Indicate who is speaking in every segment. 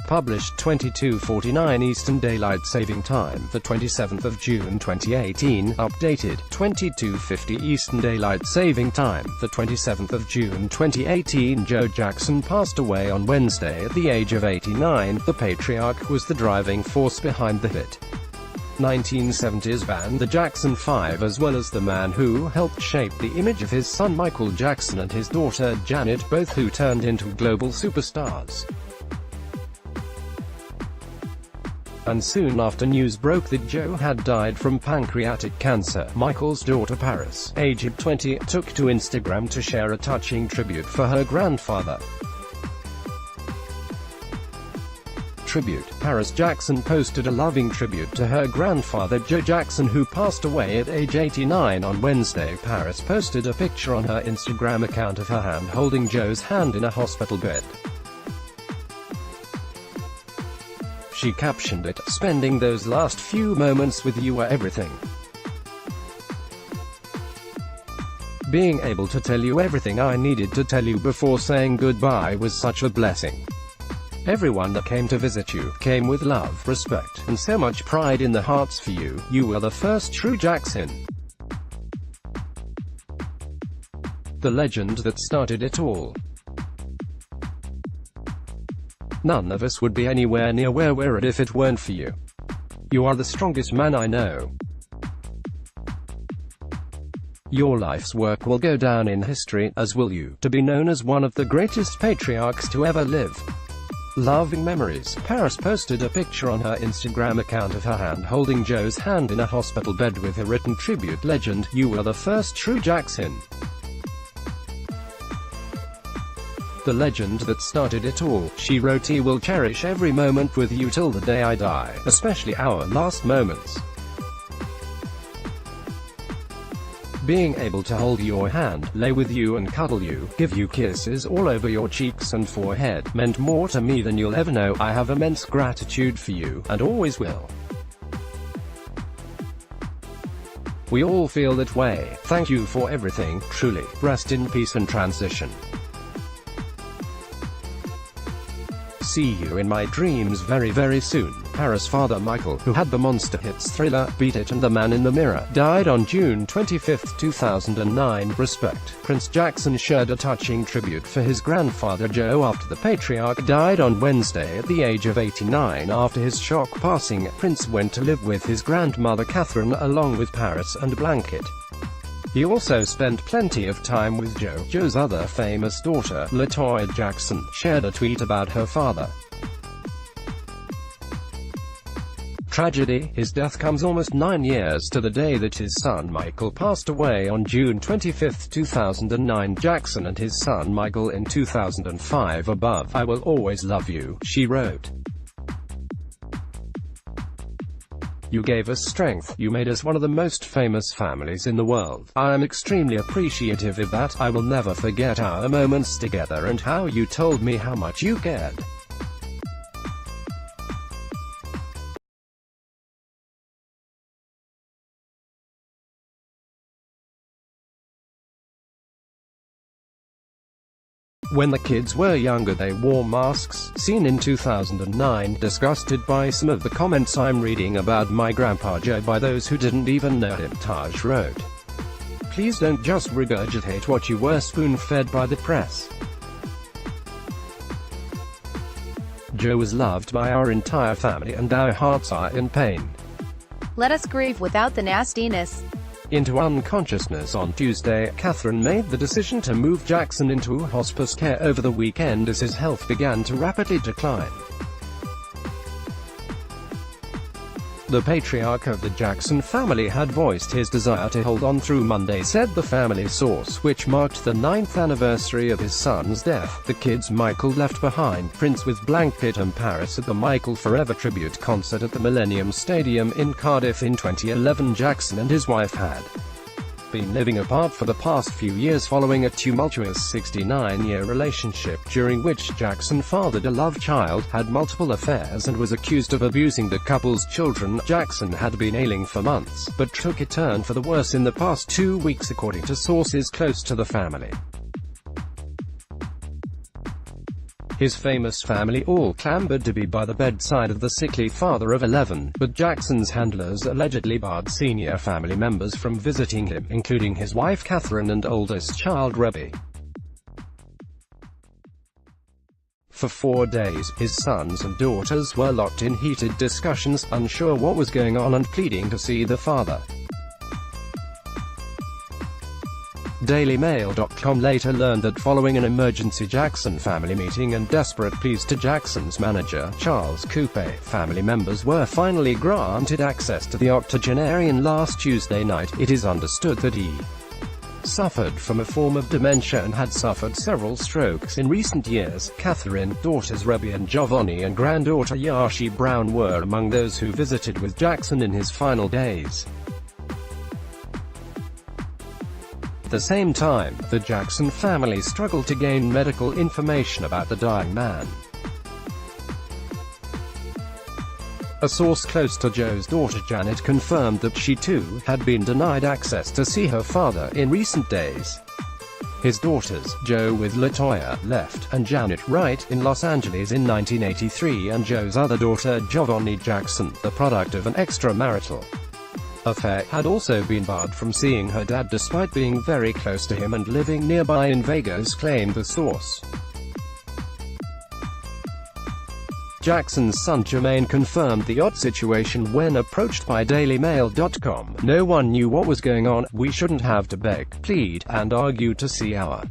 Speaker 1: published 22:49 Eastern Daylight Saving Time, the 27th of June 2018, updated 22:50 Eastern Daylight Saving Time, the 27th of June 2018. Joe Jackson passed away on Wednesday at the age of 89. The patriarch was the driving force behind the hit 1970s band The Jackson 5, as well as the man who helped shape the image of his son Michael Jackson and his daughter Janet, both who turned into global superstars. And soon after news broke that Joe had died from pancreatic cancer, Michael's daughter Paris, aged 20, took to Instagram to share a touching tribute for her grandfather. Paris Jackson posted a loving tribute to her grandfather Joe Jackson, who passed away at age 89 on Wednesday. Paris posted a picture on her Instagram account of her hand holding Joe's hand in a hospital bed. She captioned it, "Spending those last few moments with you were everything. Being able to tell you everything I needed to tell you before saying goodbye was such a blessing. Everyone that came to visit you came with love, respect, and so much pride in their hearts for you. You were the first true Jackson. The legend that started it all. None of us would be anywhere near where we're at if it weren't for you. You are the strongest man I know. Your life's work will go down in history, as will you, to be known as one of the greatest patriarchs to ever live. Loving memories." Paris posted a picture on her Instagram account of her hand holding Joe's hand in a hospital bed with a written tribute, "Legend, you were the first true Jackson. The legend that started it all." She wrote, "He will cherish every moment with you till the day I die, especially our last moments. Being able to hold your hand, lay with you and cuddle you, give you kisses all over your cheeks and forehead, meant more to me than you'll ever know. I have immense gratitude for you, and always will. We all feel that way. Thank you for everything, truly. Rest in peace and transition. See you in my dreams very, very soon." Paris' father Michael, who had the monster hits Thriller, Beat It and The Man in the Mirror, died on June 25, 2009. Respect. Prince Jackson shared a touching tribute for his grandfather Joe after the patriarch died on Wednesday at the age of 89. After his shock passing, Prince went to live with his grandmother Catherine along with Paris and Blanket. He also spent plenty of time with Joe. Joe's other famous daughter, LaToya Jackson, shared a tweet about her father. Tragedy. His death comes almost 9 years to the day that his son Michael passed away on June 25, 2009. Jackson and his son Michael in 2005. Above, I will always love you, she wrote. You gave us strength. You made us one of the most famous families in the world. I am extremely appreciative of that. I will never forget our moments together and how you told me how much you cared. When the kids were younger they wore masks, seen in 2009, disgusted by some of the comments I'm reading about my grandpa Joe by those who didn't even know him, Taj wrote. Please don't just regurgitate what you were spoon-fed by the press. Joe was loved by our entire family and our hearts are in pain.
Speaker 2: Let us grieve without the nastiness.
Speaker 1: Into unconsciousness on Tuesday, Catherine made the decision to move Jackson into hospice care over the weekend as his health began to rapidly decline. The patriarch of the Jackson family had voiced his desire to hold on through Monday, said the family source, which marked the 9th anniversary of his son's death. The kids Michael left behind, Prince with Blanket and Paris at the Michael Forever tribute concert at the Millennium Stadium in Cardiff in 2011. Jackson and his wife had been living apart for the past few years following a tumultuous 69-year relationship, during which Jackson fathered a love child, had multiple affairs and was accused of abusing the couple's children. Jackson had been ailing for months, but took a turn for the worse in the past 2 weeks according to sources close to the family. His famous family all clambered to be by the bedside of the sickly father of 11, but Jackson's handlers allegedly barred senior family members from visiting him, including his wife Catherine and oldest child Rebbe. For 4 days, his sons and daughters were locked in heated discussions, unsure what was going on and pleading to see the father. DailyMail.com later learned that following an emergency Jackson family meeting and desperate pleas to Jackson's manager, Charles Coupe, family members were finally granted access to the octogenarian last Tuesday night. It is understood that he suffered from a form of dementia and had suffered several strokes in recent years. Catherine, daughters Rebbe and Giovanni and granddaughter Yashi Brown were among those who visited with Jackson in his final days. At the same time, the Jackson family struggled to gain medical information about the dying man. A source close to Joe's daughter Janet confirmed that she too had been denied access to see her father in recent days. His daughters, Joe with LaToya, left, and Janet Wright, in Los Angeles in 1983, and Joe's other daughter Giovanni Jackson, the product of an extramarital affair, had also been barred from seeing her dad despite being very close to him and living nearby in Vegas, claimed the source. Jackson's son Jermaine confirmed the odd situation when approached by DailyMail.com. "No one knew what was going on. We shouldn't have to beg, plead, and argue to see our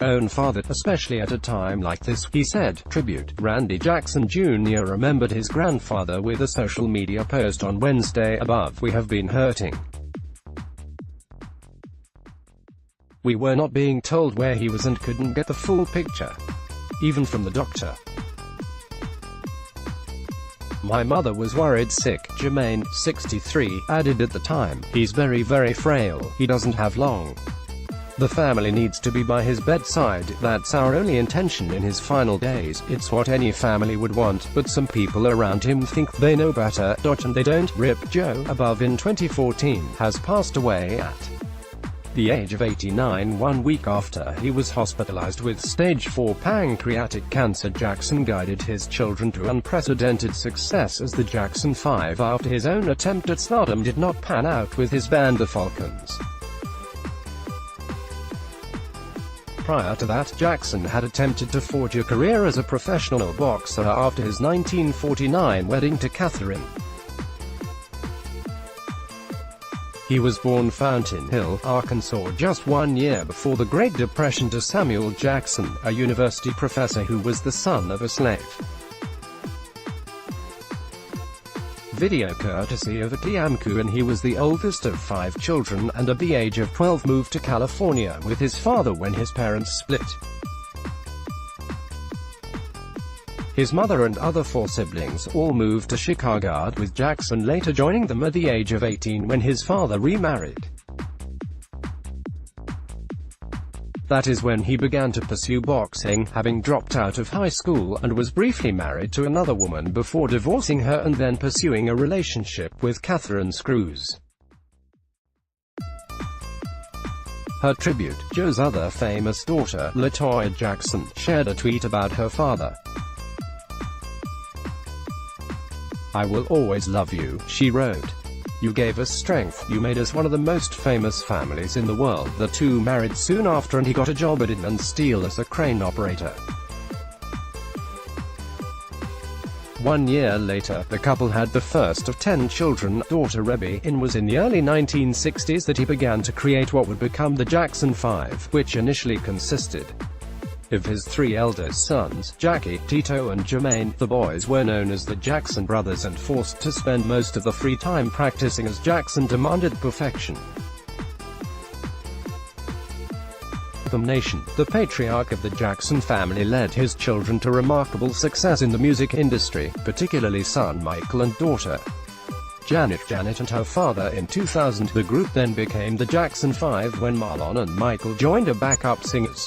Speaker 1: own father, especially at a time like this," he said. Tribute. Randy Jackson Jr. remembered his grandfather with a social media post on Wednesday. "Above, we have been hurting. We were not being told where he was and couldn't get the full picture, even from the doctor. My mother was worried sick," Jermaine, 63, added at the time. "He's very, very frail. He doesn't have long. The family needs to be by his bedside. That's our only intention in his final days. It's what any family would want, but some people around him think they know better, and they don't." Rip. Joe, above in 2014, has passed away at the age of 89, 1 week after he was hospitalized with stage 4 pancreatic cancer. Jackson guided his children to unprecedented success as the Jackson 5 after his own attempt at stardom did not pan out with his band the Falcons. Prior to that, Jackson had attempted to forge a career as a professional boxer after his 1949 wedding to Catherine. He was born Fountain Hill, Arkansas, just 1 year before the Great Depression to Samuel Jackson, a university professor who was the son of a slave. Video courtesy of Atiamku, and he was the oldest of 5 children, and at the age of 12 moved to California with his father when his parents split. His mother and other 4 siblings all moved to Chicago, with Jackson later joining them at the age of 18 when his father remarried. That is when he began to pursue boxing, having dropped out of high school, and was briefly married to another woman before divorcing her and then pursuing a relationship with Catherine Screws. Her tribute. Joe's other famous daughter, LaToya Jackson, shared a tweet about her father. "I will always love you," she wrote. "You gave us strength. You made us one of the most famous families in the world." The two married soon after and he got a job at Inland Steel as a crane operator. 1 year later, the couple had the first of 10 children. Daughter Rebbe. It was in the early 1960s that he began to create what would become the Jackson 5, which initially consisted of his 3 eldest sons, Jackie, Tito and Jermaine. The boys were known as the Jackson brothers and forced to spend most of the free time practicing as Jackson demanded perfection. Nation. The patriarch of the Jackson family led his children to remarkable success in the music industry, particularly son Michael and daughter Janet and her father. In 2000, the group then became the Jackson 5 when Marlon and Michael joined as backup singers.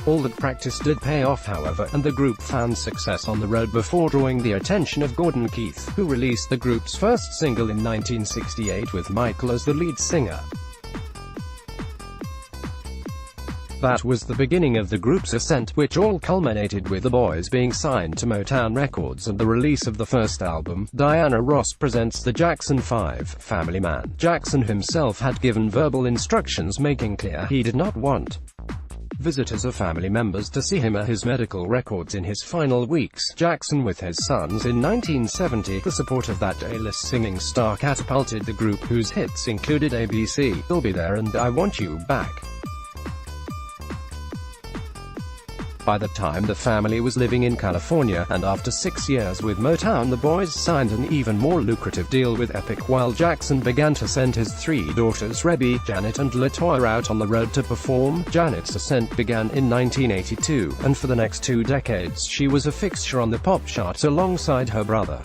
Speaker 1: All that practice did pay off, however, and the group found success on the road before drawing the attention of Gordon Keith, who released the group's first single in 1968 with Michael as the lead singer. That was the beginning of the group's ascent, which all culminated with the boys being signed to Motown Records and the release of the first album, Diana Ross Presents the Jackson 5, Family Man. Jackson himself had given verbal instructions making clear he did not want visitors or family members to see him or his medical records in his final weeks. Jackson with his sons in 1970, the support of that A-list singing star catapulted the group, whose hits included ABC, You'll Be There and I Want You Back. By the time the family was living in California, and after 6 years with Motown, the boys signed an even more lucrative deal with Epic, while Jackson began to send his 3 daughters Rebby, Janet and LaToya out on the road to perform. Janet's ascent began in 1982, and for the next 2 decades she was a fixture on the pop charts alongside her brother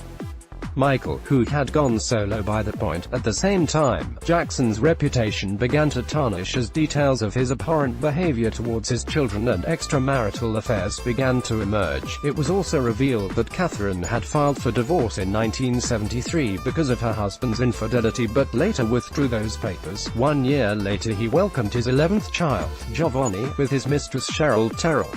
Speaker 1: Michael, who had gone solo by that point. At the same time, Jackson's reputation began to tarnish as details of his abhorrent behavior towards his children and extramarital affairs began to emerge. It was also revealed that Catherine had filed for divorce in 1973 because of her husband's infidelity, but later withdrew those papers. 1 year later he welcomed his 11th child, Giovanni, with his mistress Cheryl Terrell.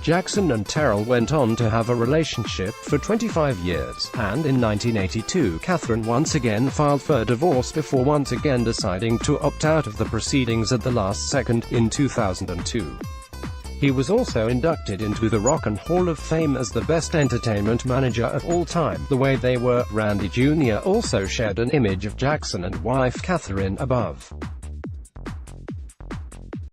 Speaker 1: Jackson and Terrell went on to have a relationship for 25 years, and in 1982 Catherine once again filed for divorce before once again deciding to opt out of the proceedings at the last second, in 2002. He was also inducted into the Rock and Hall of Fame as the best entertainment manager of all time. The Way They Were, Randy Jr. also shared an image of Jackson and wife Catherine above.